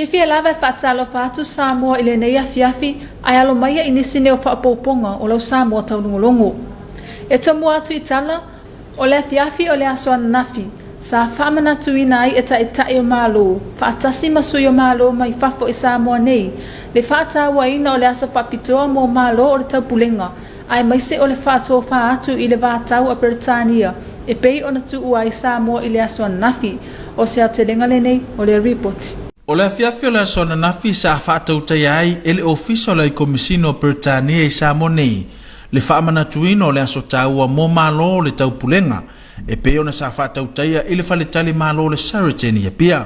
Fifi lava fatalo fatu Samoa ile nei afiafi ai alo mai inisi ne o faapoponga o lo Samoa Taulogologo. E tamu atu itala o le afiafi o le aso nafi sa famana tuina ai eta o malo fatasi masuyo malo mai fafo i Samoa nei le fata waina o le aso papitoa mo malo o le taupulenga ai mai se o le fato fa atu i le vatau a Britania e pei ona tu ai Samoa i le aso nafi o se atelenga le nei o le report. O le afiafi o le aso nafi sa fatau taiai ele ofiso le komisino Britania i Samoa nei le faamana tuino o le aso taua mo malo le taupulenga e pe ona sa fatau taia i le faletali malo le Sarateni e pia.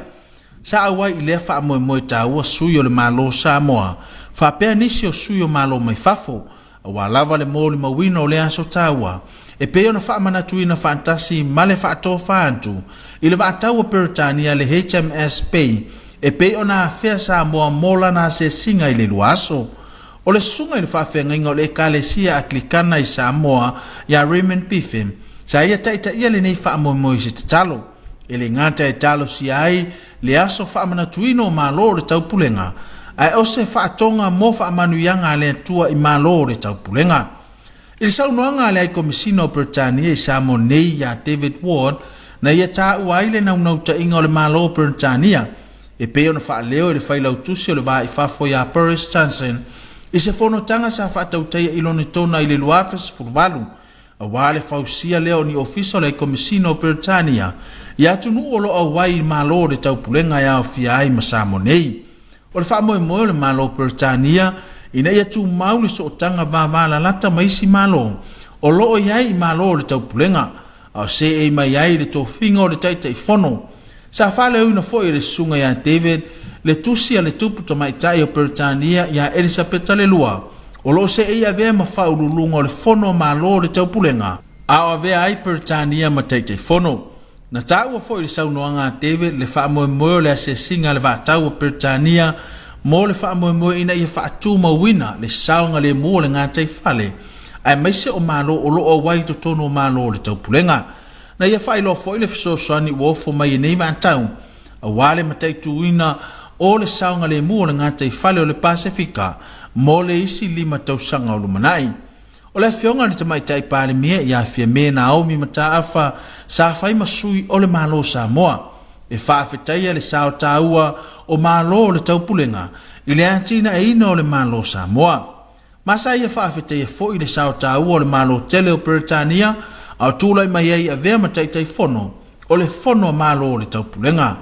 Sa awai i le faamoemoe taua sui o le malo Samoa fa pea nisi o sui o malo mai fafo wa lava le mo le mawino o le aso taua e pe ona faamana tuina fantasi ma le faatofa antu i le vaatau Britania le HMS Pay e pe ona afea Samoa mola na se singa i le luaso. O le sunga i le whawhenga o le ekalesia a klikana i Samoa ya Raymond Piffin sa ia taita ia le nei whaamoemoe se te talo. E le ngata e talo si ai le aso whaamana tuino o malo le taupulenga ai o se whaatonga mo whaamanuianga le atua i malo le taupulenga. I le saunoanga le ai komisino Britania i Samoa nei ya David Ward na ia ta uai le naunauta inga o le malo Britania e peo na whaaleo i le whailautusi o le vai fafo ya Boris Johnson i se whanotanga sa whaatauteia ilone tona i le luafes furwalu a wale fausia leo ni ofiso le komisino Britania i atunu olo au wai malo le taupulenga ya o fiai masamo nei. O le whaamoemoe le malo Britania ina ia tu mauli so tanga wavala lata maisi malo o loo iai i malo le taupulenga au se e mai ai le tofinga o le taita i fono. Sa whale una fo i le sunga ya David le tusia le tupu to mai tai o Britania ya Elizabeth le lua o lo se ia ve ma faululunga o le fono malo le taupulenga a o ve ai Britania ma tai fono na tau fo i saunoanga David le whaamoemoe le ase singa le vatau o Britania mo le whaamoemoe ina ia whaatu mawina le saunga le mua le ngā tai whale ai maise o malo o lo o wai to tono o malo le taupulenga na ia whailo fo i le fisosoani uofo mai nei vatau a wale matai tuina o le saunga le mua le ngata i whale o le Pasifika mo le isi lima tausanga o lumanai. O le fionga ni tamai tai pāle mea i awhia mea na aomi mata awha sa whai masui o le malo Samoa. E whaafetaia le sao taua o malo o le taupulenga i le antina e ina o le malo Samoa. Masa ia whaafetaia fo i le sao taua o le malo tele o Britania au tūlai mai ai a vea matai tai fono o le fono malo o le taupulenga.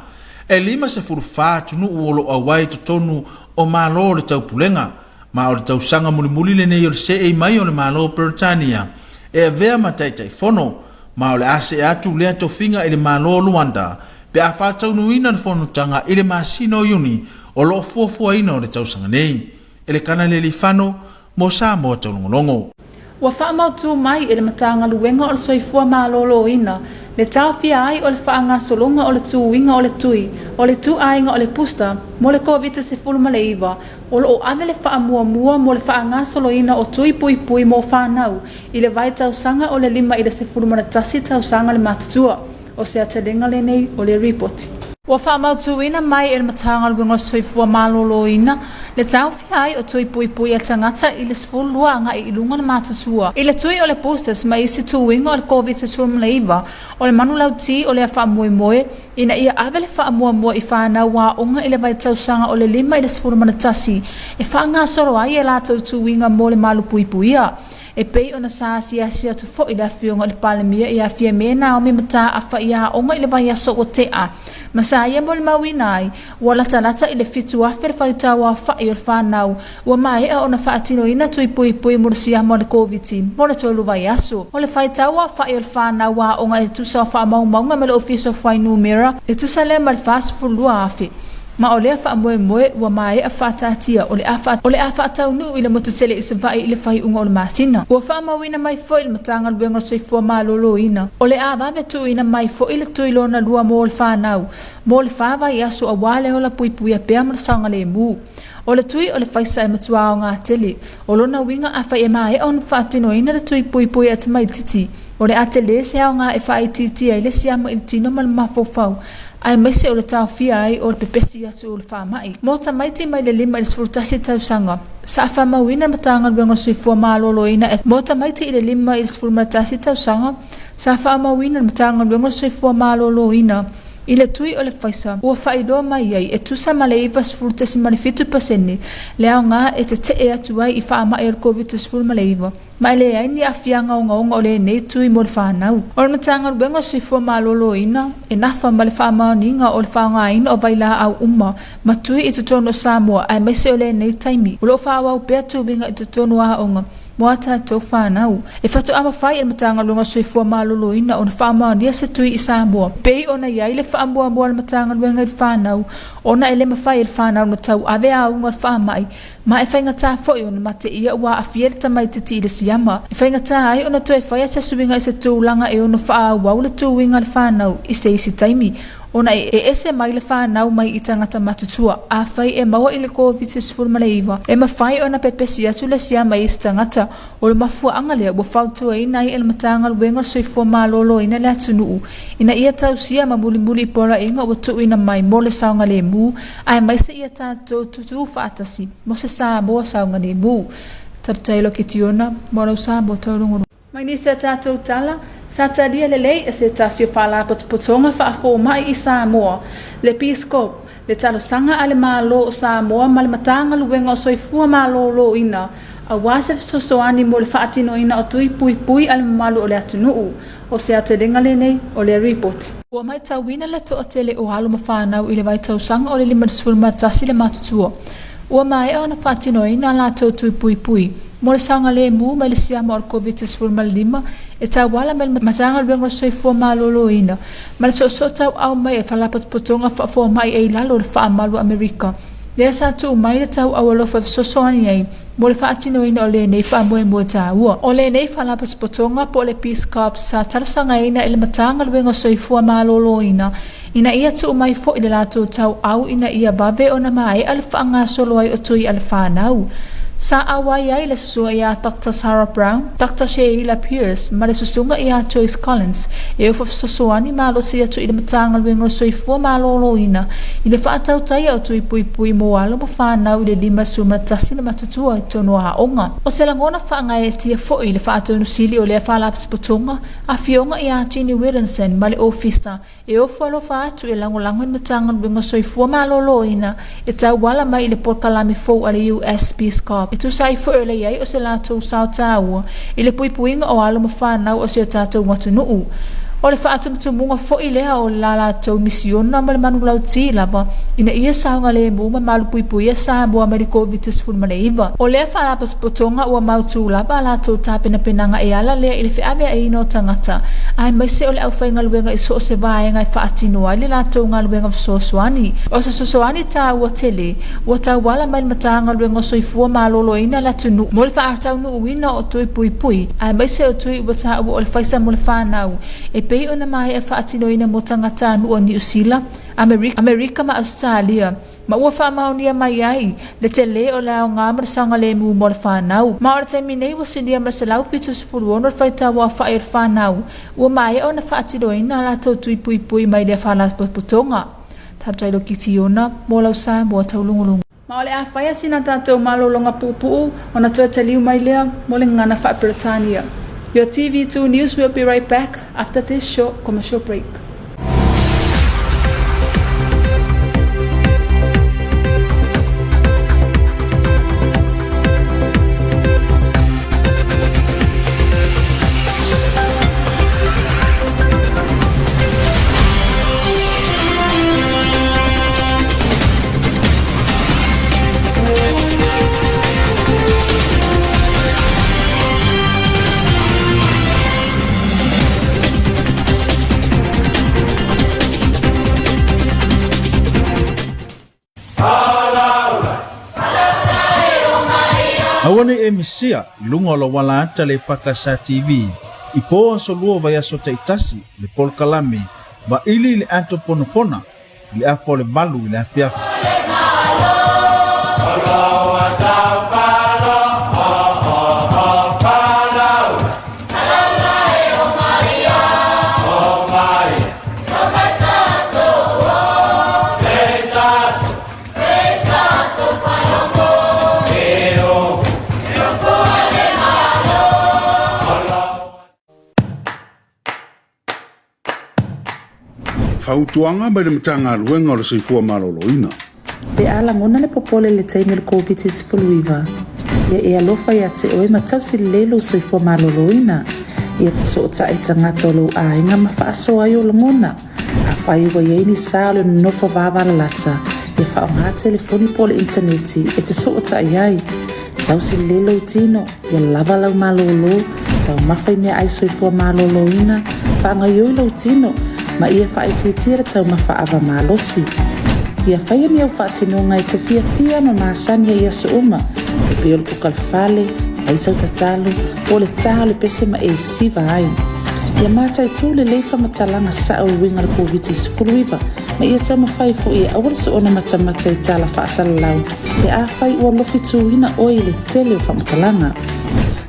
E lima se furufa tunu uolo awai to tonu o malo le taupulenga ma o le tausanga mulimuli le nei o le se e mai o le malo Britania e vea matai tai fono ma o le ase atu lea tofinga i le malo Luanda pe a whatau nuina le fono tanga i le masino yuni o lo fuafua ina o le tausanga nei e le kana le lifano mo Samoa Taulogologo. Wa whaamautu mai e le matanga luenga o le soifua malolo ina le tau fia ai o le whaanga solonga o le tuwinga o le tui o le tu ainga o le pusta mo le COVID se fulma le iwa o le o ame le whaamua mua mo le whaanga soloina o tui pui pui mo whanau i le vai tausanga o le lima i le se fulma na tasi tausanga le matutua o se atalenga le nei o le report. Wa whaamautu ina mai e le matanga luenga o le soifua malolo ina le tau fia ai o tui pui pui a tangata i le sfulua nga i ilunga na matutua. I le tui o le posters mai isi tuwinga o le COVID se fulma le iwa o le manu lauti o le whaamoemoe ina ia ave le whaamoemoe i whanau wa onga i le vai tausanga o le lima i le sfulma na tasi e whaanga soro ai e la tau tuwinga mo le malu pui puia. E pei ona sa sia tu fo i la fionga le palemia i a fia mena o mi mata a wha ia onga i le vai aso o te a. Masa ia mo le mawinai, wala talata i le fitu a whare whaitawa a wha i o le whanau, ua mai a ona wha atino ina tui pui pui mo le siya mo le COVID-19, mo le tolu vai aso. O le whaitawa a wha i o le whanau a onga e tusa o wha maunga me le office of whai numera, e tusa le ma le fast fulua afi. Ma o le afa moe moe ua mai a whaatatia o le afa atau nu i le motutele i se vai i le whai unga o le masina. Ua wha mawina mai fo i le matanga luenga soifua malolo ina. O le awawe tu ina mai fo i le tuilona lua mo le whanau. Mo le whawa i aso a wale o la pui pui a pea mo le saunga le mu. O le tui o le whaisa e matua o ngā tele. O lona winga a whai e mai o na whaatino ina le tui pui pui at mai titi. O le atele se au ngā e whai titi e le siama i le tino ma le mafofau. ai maise o le taofia ai o le pepesi atu o le whaamai. Mo tamaiti mai le 5 i le sefulutasi tausanga. Sa whamauina matanga luenga soifua malolo ina. Mo tamaiti i le 5 i le sefulutasi tausanga. Sa whamauina matanga luenga soifua malolo ina. I le tui o le whaisa, ua whaidoa mai ai, e tusa ma le iwa sefulutasi manifitu paseni, le au ngā e te e atu ai i whaama e COVID sefulu ma le iwa. Mai le ai ni awhianga o ngaonga o le nei tui mo le whanau. O le matanga ruenga soifua malolo ina, e nafa ma le whaamaoninga o le whaanga ina o vaila au uma, ma tui i tutono Samoa, ai mese o le nei taimi. Ulo whaawau pia tuwinga i tutono a onga. Moa tātou whanau. E whatu ama whai e matanga lunga soifua malolo ina o na whaamaonia se tui i Samoa. Pei o na iai le whaamua mua le matanga lunga i whanau. O na ele mawhai e whanau na tau ave a unga whaamai. Ma e whainga tā fhoi o na mate ia ua a fiere tamai titi i le siama. E whainga tā ai o na toi whai a sa suwinga i se tūlanga e o na whaawau le tūwinga le whanau i se isi taimi. Ona e ese mai le whanau mai i tangata matutua. A whai e maua i le COVID-19 ma le iwa. E mawhai o na pepesi atu le siama i se tangata. O le mafua angalea ua whautua i nai e le matanga luenga soifua malolo ina le atunuu. Ina ia tau sia ma muli pora inga ua tuu ina mai mo le saunga le mu. Ai mai se ia tātou tutu whaatasi. Mo se Samoa saunga le mu. Taptailo ki tiona, mora Samoa taurungu. Mai ni se tātou tala, sa talia le lei e se tasio whala potonga whaafo mai i Samoa. Le Piscop, le talo sanga ale malo o Samoa ma le matanga luenga o soifua malo lo ina. A wasef sosoani mo le whaatino ina o tui pui ale malu o le atunuu. O se atelenga le nei o le report. Ua mai tauina le to atele o halu mawhanau i le vai tau sanga o le 5 matasi le matutua. Ua mai o na whaatino ina la tau tui pui. Mo le sanga le mu mai le siama o COVID-19 e tau wala mai matanga luenga soifua malolo ina. Ma le so tau au mai e whalapat potonga whaafo mai e lalo le whaamalu Amerika. Le sa tu mai le tau awalofa sosoani ai. Mo le whaatino ina o le nei whaamoe mua tāua. O le nei whalapat potonga po le Peace Corps sa tarasanga ina e le matanga luenga soifua malolo ina. Ina ia tu mai fo i le lato tau au ina ia babe o na mai ale whaanga solo ai o tui ale whanau. Sa awai ai le susua ia Dr. Sarah Brown, Dr. Sheila Pierce, ma le susunga ia Joyce Collins, e ufa sosoani malo si atu i le matanga luenga soifua malolo ina. I le whaatau tai au tui pui mo alo ma whanau i le 5 matasi le matutua i tono a onga. O se langona whaanga e tia fo i le whaatau nusili o le whaalapas potonga, a fionga ia Jenny Williamson ma le ofista, e ofu alo whaatu e langolango i matanga luenga soifua malolo ina, e tau wala mai i le porkalami fo ale US Peace Corps. E tu sai fo ele iai o se latou sao tāua i le puipuinga o alo ma whanau o se o tātou matunuu. O le whaatumutumunga fo i lea o la latou misiona ma le manulau ti lava ina ia saunga le mu ma malu puipuia Samoa ma le COVID-19 ma le iwa. O lea whaalapas potonga ua mautu lava latou tāpena penanga e ala lea i le whiawe a ino tangata. Ai mai se o le au whainga luenga i so o se vaenga i whaatino ai le latou ngā luenga sosoani. O se sosoani tā ua tele, ua tau wala mai matanga luenga soifua malolo ina la tunu. Mo le whaatau nu uina o tui pui. Ai mai se o tui ua tā ua o le whaisa mo le whanau. E pei ona mai e whaatino ina mo tangata anu o New Zealand, Amerika ma Australia. Ma ua whaamaunia mai ai, le te le o lao ngā marasanga le mu mo le whanau. Ma ora taimi nei wa sindia marasalau fitu se fuluono le whaita wa whae le whanau. Ua mai o na whaatino ina la tau tui pui mai le whala potonga. Taptailo ki tiona, mo lau sa mo taulungulungu. Ma ole a whaia sina tātou malolonga pupuu, o na tua taliu mai lea, mo le ngana wha Britania. Your TV2 News will be right back after this short commercial break. Awane e misia lunga lo wala ata le EFKS TV. Ipo so luo vai aso taitasi le polkalame ba ili le anto ponopona le afo le balu le afiafa. whautuanga mai le matanga luenga o le soifua maloloina. Pe ala ngona le popole le taimi le Komiti Faamisionare. Ia e alofa ia te oe matausi lelo soifua maloloina. Ia so ta itangata o lo ainga mawhaaso ai o langona. A whai wa iei sa le nofa vāwara lata. Ia whaonga telefoni po le interneti e so ta iai. Tausi lelo I tino, ia lava lau malolo. Tau mawhai mea ai soifua maloloina. Whaanga ioi lau tino, ma ia whaititira tau mawhaawa malosi. Ia whaia ni au whaatinonga I te fia ma maasania ia so uma. E peol pukalfale, whaisau tatalo, o le taha le pese ma e siva ai. Ia mata I tū le leifa matalanga sa au winga le Komiti Faamisionare, ma ia tau mawhai fo ia awal so ona matamata I tala whaasala lau. Pe a whai ua lofi tūwina oi le tele o whamatalanga.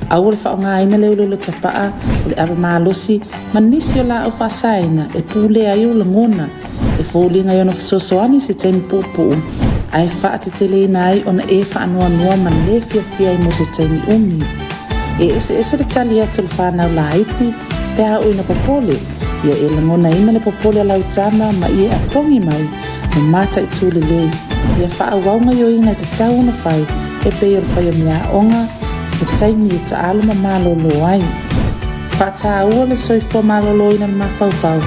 Awal whaonga aina leo le tapaa, o le awa maalosi, ma nisi o la au whaasaina, e pūle ai o langona. E fōlinga yono fisosoani se taimi pōpō. Ai wha te tele nai ona e wha anua noa ma le fia I mo se taimi umi. E ese le tali atu le whanau la Haiti, pe a oina popole. Ia e langona ina le popole lau tama ma ia a pongi mai, ma mata I tūle le. Ia wha awaunga yo inga te tau na whai, e pe o whai o mea onga, e taimi e ta aluma malolo ai. Wha ta ua le soifua malolo ina mawhauwhau.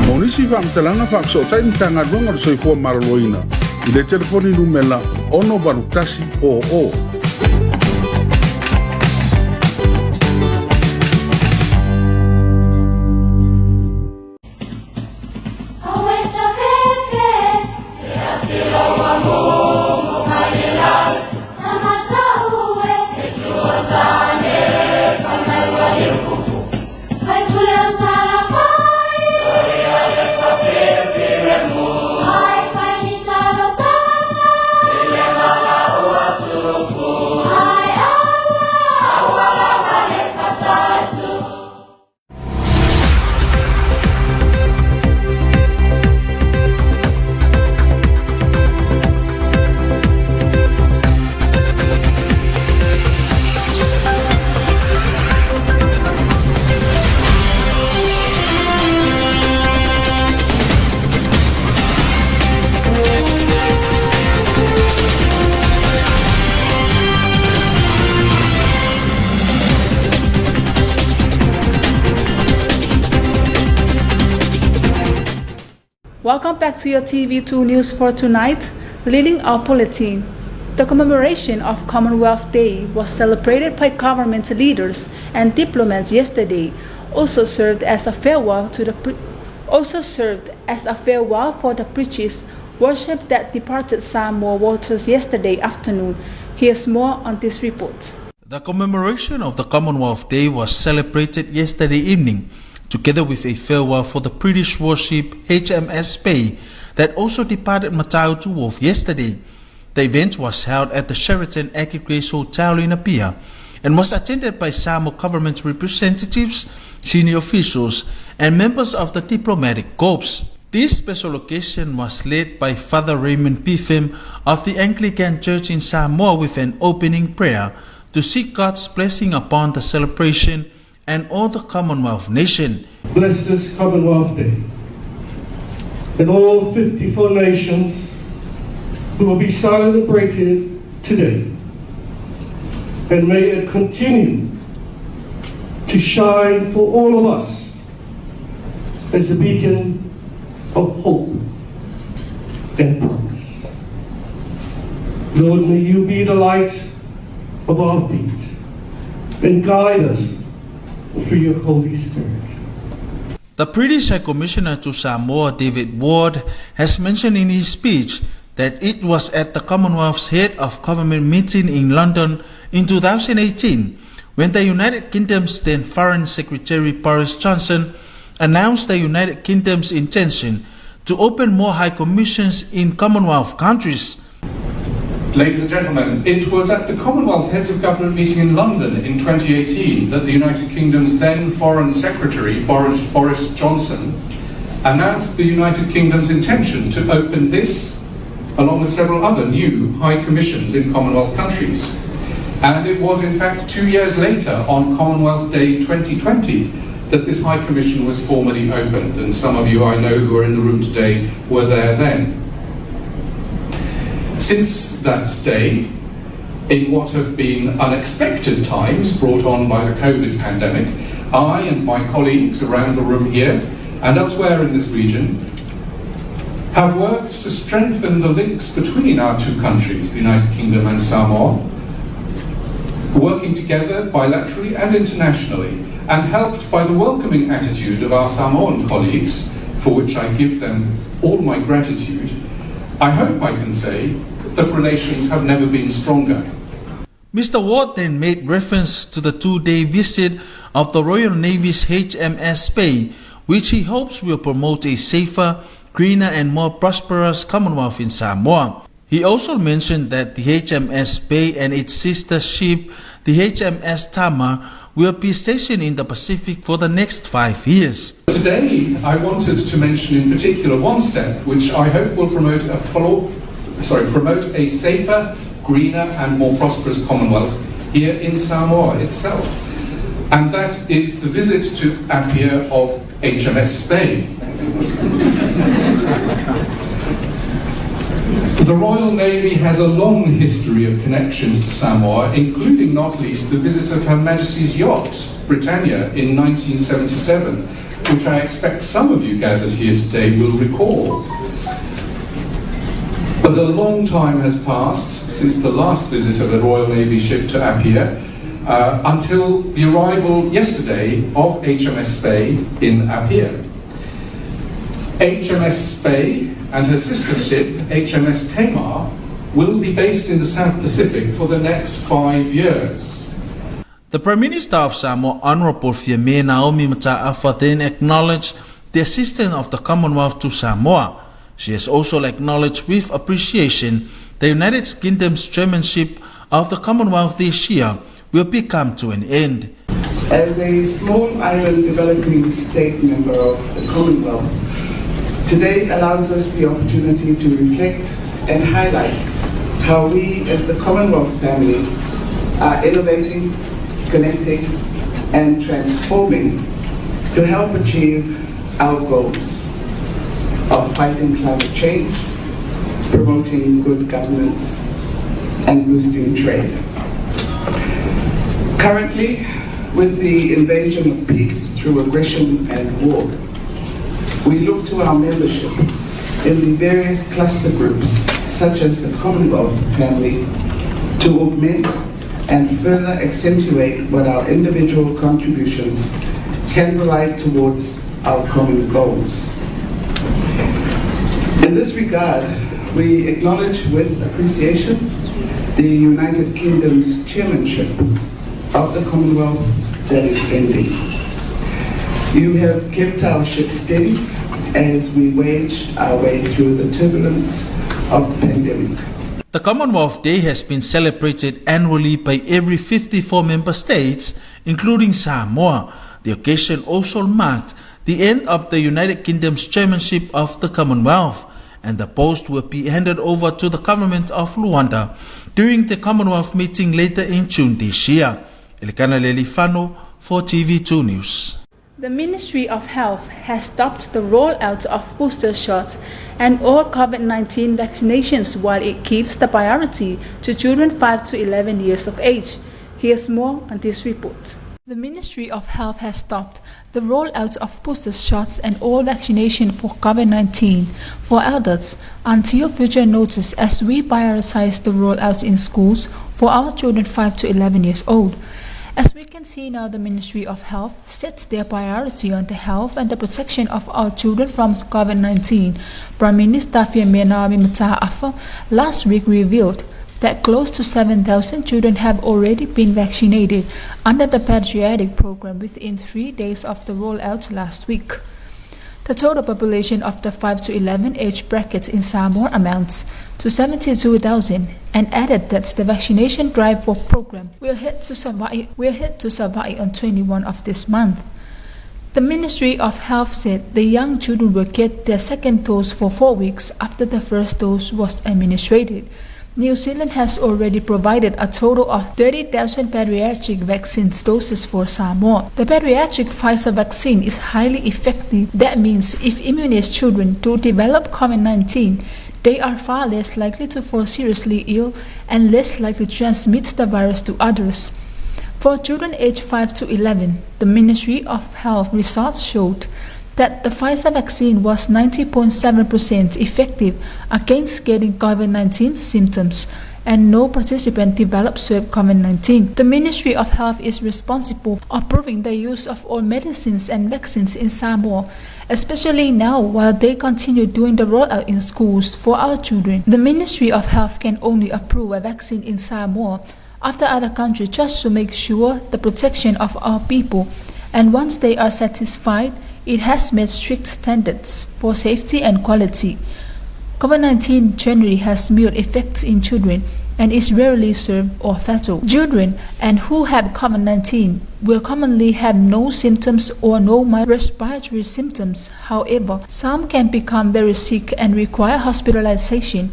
Monisi whaamtalanga whaapso tai mitanga luenga le soifua maloloina. I le telefoni numela ono barutasi o. Welcome back to your TV2 News for tonight. Leading our bulletin. The commemoration of Commonwealth Day was celebrated by government leaders and diplomats yesterday. Also served as a farewell for the British worship that departed Samoa waters yesterday afternoon. Here's more on this report. The commemoration of the Commonwealth Day was celebrated yesterday evening, together with a farewell for the British warship HMS Bay that also departed Matautu Wharf yesterday. The event was held at the Sheraton Aggie Grace Hotel in Apia and was attended by Samoa government representatives, senior officials, and members of the diplomatic corps. This special occasion was led by Father Raymond Pifem of the Anglican Church in Samoa with an opening prayer to seek God's blessing upon the celebration and all the Commonwealth nation. Bless this Commonwealth Day and all 54 nations who will be celebrated today, and may it continue to shine for all of us as a beacon of hope and promise. Lord, may you be the light of our feet and guide us through your Holy Spirit. The British High Commissioner to Samoa, David Ward, has mentioned in his speech that it was at the Commonwealth's Head of Government meeting in London in 2018 when the United Kingdom's then Foreign Secretary Boris Johnson announced the United Kingdom's intention to open more High Commissions in Commonwealth countries. Ladies and gentlemen, it was at the Commonwealth Heads of Government meeting in London in 2018 that the United Kingdom's then Foreign Secretary, Boris Johnson, announced the United Kingdom's intention to open this, along with several other new High Commissions in Commonwealth countries. And it was in fact 2 years later, on Commonwealth Day 2020, that this High Commission was formally opened, and some of you I know who are in the room today were there then. Since that day, in what have been unexpected times brought on by the COVID pandemic, I and my colleagues around the room here and elsewhere in this region have worked to strengthen the links between our two countries, the United Kingdom and Samoa, working together bilaterally and internationally, and helped by the welcoming attitude of our Samoan colleagues, for which I give them all my gratitude. I hope I can say that relations have never been stronger. Mr. Ward then made reference to the 2-day visit of the Royal Navy's HMS Spey, which he hopes will promote a safer, greener and more prosperous Commonwealth in Samoa. He also mentioned that the HMS Spey and its sister ship, the HMS Tama, will be stationed in the Pacific for the next 5 years. Today, I wanted to mention in particular one step which I hope will promote a safer, greener and more prosperous Commonwealth here in Samoa itself. And that is the visit to Apia of HMS Spey. The Royal Navy has a long history of connections to Samoa, including not least the visit of Her Majesty's yacht, Britannia, in 1977, which I expect some of you gathered here today will recall. But a long time has passed since the last visit of a Royal Navy ship to Apia, until the arrival yesterday of HMS Spey in Apia. HMS Spey and her sister ship, HMS Tamar, will be based in the South Pacific for the next 5 years. The Prime Minister of Samoa, Honourable Fiamē Naomi Mataafa, then acknowledged the assistance of the Commonwealth to Samoa. She has also acknowledged with appreciation the United Kingdom's chairmanship of the Commonwealth this year will come to an end. As a small island developing state member of the Commonwealth, today allows us the opportunity to reflect and highlight how we as the Commonwealth family are innovating, connecting and transforming to help achieve our goals of fighting climate change, promoting good governance and boosting trade. Currently, with the invasion of peace through aggression and war, we look to our membership in the various cluster groups, such as the Commonwealth family, to augment and further accentuate what our individual contributions can provide towards our common goals. In this regard, we acknowledge with appreciation the United Kingdom's chairmanship of the Commonwealth that is ending. You have kept our ship steady as we waged our way through the turbulence of the pandemic. The Commonwealth Day has been celebrated annually by every 54 member states, including Samoa. The occasion also marked the end of the United Kingdom's chairmanship of the Commonwealth, and the post will be handed over to the government of Luanda during the Commonwealth meeting later in June this year. Elikana Lelifano for TV2 News. The Ministry of Health has stopped the rollout of booster shots and all COVID-19 vaccinations while it gives the priority to children 5 to 11 years of age. Here's more on this report. The Ministry of Health has stopped the rollout of booster shots and all vaccination for COVID-19 for adults until further notice as we prioritize the rollout in schools for our children 5 to 11 years old. As we can see now, the Ministry of Health sets their priority on the health and the protection of our children from COVID-19. Prime Minister Fiamē Naomi Mataafa last week revealed that close to 7,000 children have already been vaccinated under the patriotic program within 3 days of the rollout last week. The total population of the 5 to 11 age brackets in Samoa amounts to 72,000 and added that the vaccination drive for program will hit to Savai on 21 of this month. The Ministry of Health said the young children will get their second dose for 4 weeks after the first dose was administered. New Zealand has already provided a total of 30,000 pediatric vaccine doses for Samoa. The pediatric Pfizer vaccine is highly effective. That means if immunized children do develop COVID-19, they are far less likely to fall seriously ill and less likely to transmit the virus to others. For children aged 5 to 11, the Ministry of Health results showed that the Pfizer vaccine was 90.7% effective against getting COVID-19 symptoms, and no participant developed severe COVID-19. The Ministry of Health is responsible for approving the use of all medicines and vaccines in Samoa, especially now while they continue doing the rollout in schools for our children. The Ministry of Health can only approve a vaccine in Samoa after other countries just to make sure the protection of our people, and once they are satisfied, it has met strict standards for safety and quality. COVID-19 generally has mild effects in children and is rarely severe or fatal. Children and who have COVID-19 will commonly have no symptoms or no mild respiratory symptoms. However, some can become very sick and require hospitalization.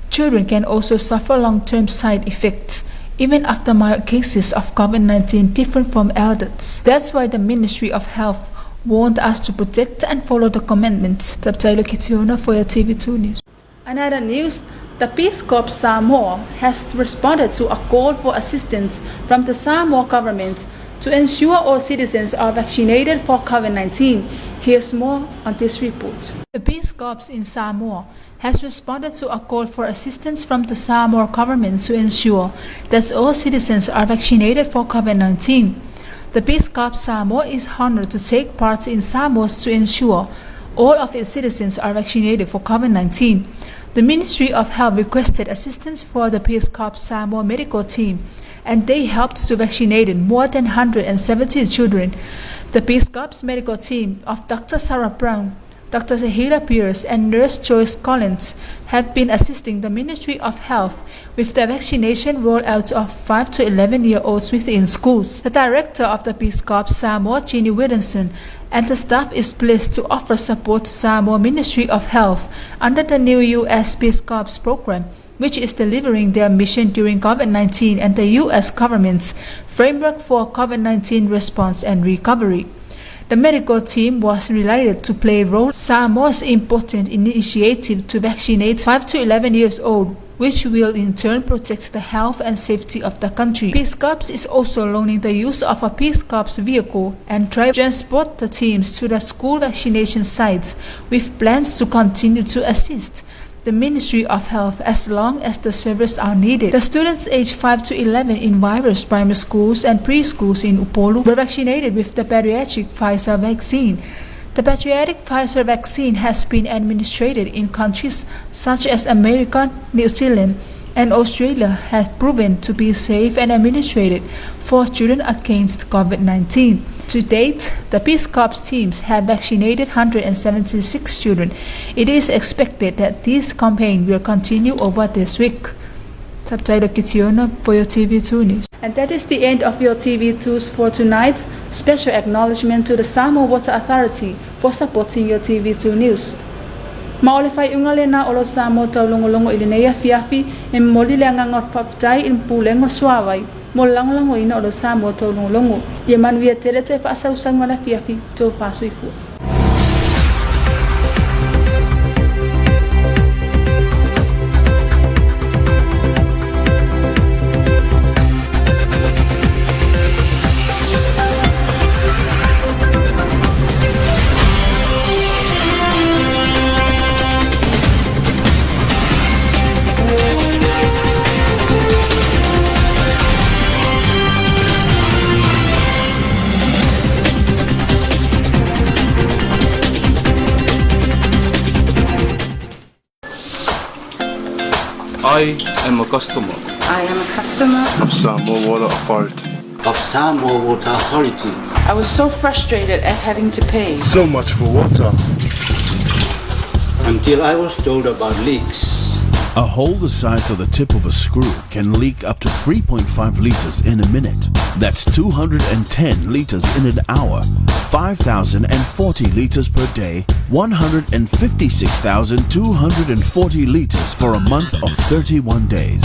Children can also suffer long-term side effects, even after mild cases of COVID-19 different from adults. That's why the Ministry of Health warned us to protect and follow the commandments. Taulogologo for your TV2 News. Another news, the Peace Corps Samoa has responded to a call for assistance from the Samoa government to ensure all citizens are vaccinated for COVID-19. Here's more on this report. The Peace Corps in Samoa has responded to a call for assistance from the Samoa government to ensure that all citizens are vaccinated for COVID-19. The Peace Corps Samoa is honored to take part in Samoas to ensure all of its citizens are vaccinated for COVID-19. The Ministry of Health requested assistance for the Peace Corps Samoa medical team, and they helped to vaccinate more than 170 children. The Peace Corps medical team of Dr. Sarah Brown, Dr. Sahila Pierce and Nurse Joyce Collins have been assisting the Ministry of Health with the vaccination rollout of 5 to 11-year-olds within schools. The director of the Peace Corps Samoa, Ginny Williamson, and the staff is pleased to offer support to Samoa Ministry of Health under the new U.S. Peace Corps program, which is delivering their mission during COVID-19 and the U.S. government's framework for COVID-19 response and recovery. The medical team was related to play a role in Samoa's important initiative to vaccinate 5 to 11 years old, which will in turn protect the health and safety of the country. Peace Corps is also loaning the use of a Peace Corps vehicle and transport the teams to the school vaccination sites, with plans to continue to assist the Ministry of Health as long as the services are needed. The students aged 5 to 11 in various primary schools and preschools in Upolu were vaccinated with the pediatric Pfizer vaccine. The pediatric Pfizer vaccine has been administered in countries such as America, New Zealand, and Australia, have proven to be safe and administered for children against COVID-19. To date, the Peace Corps teams have vaccinated 176 children. It is expected that this campaign will continue over this week. Taulogologo for your TV2 News. And that is the end of your TV2s for tonight. Special acknowledgement to the Samoa Water Authority for supporting your TV2 News. Maolefai ungalena olo Samoa Taulogologo ilinea fiafi moli le ngangot faftai in pulengo suawai mo langolango ina olo Samoa Taulogologo ye manuia telete fa sausanga na fiafi to fasuifu. I am a customer I am a customer of Samoa Water Authority. of Samoa Water Authority. I was so frustrated at having to pay. So much for water. Until I was told about leaks. A hole the size of the tip of a screw can leak up to 3.5 liters in a minute. That's 210 liters in an hour, 5,040 liters per day, 156,240 liters for a month of 31 days.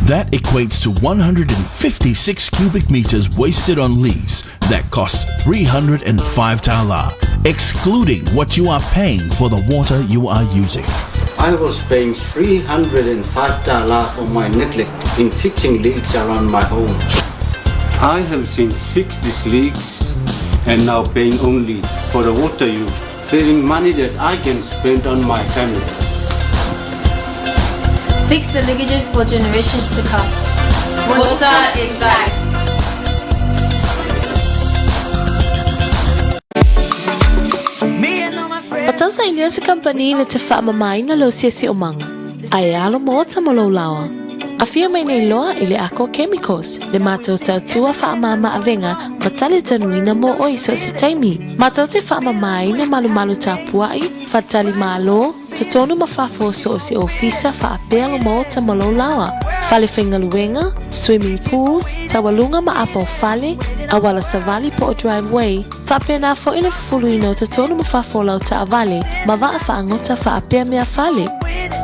That equates to 156 cubic meters wasted on leaks that cost 305 tala, excluding what you are paying for the water you are using. I was paying 305 tala for my neglect in fixing leaks around my home. I have since fixed these leaks and now paying only for the water use, saving money that I can spend on my family. Fix the leakages for generations to come. Water is life. Matau sa inyo sa company na te whaamamai na lo sia si omanga. Ai alo mo ta malo lawa. A fia mai nei loa ile ako chemicals. Le matau tau tua whaamama avenga matale tanuina mo o iso si taimi. Matau te whaamamai na malu ta puai, fatali malo, totonu mafafo so si ofisa whaapea mo ta malo lawa. Fale whengaluenga, swimming pools, tawalunga maapo fale, awala savali po o driveway, whaapea na fo ile fufuluino totonu mafafo lau ta avale, mawaa whaangota whaapea mea fale.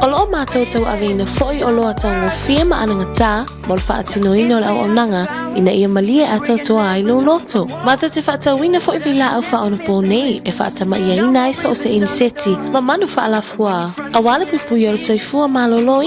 Olo o mātou tau avena fo'i olo a tau ngofia maananga tā, mol whaatinoino le au onanga, ina ia malia a tau toa ai lo loto. Mātou te whaatauina fo'i bila au whaonopo nei, e whaatama ia ina iso o se iniseti, ma manu whaalafua. Awala pupu yoro soifua malolo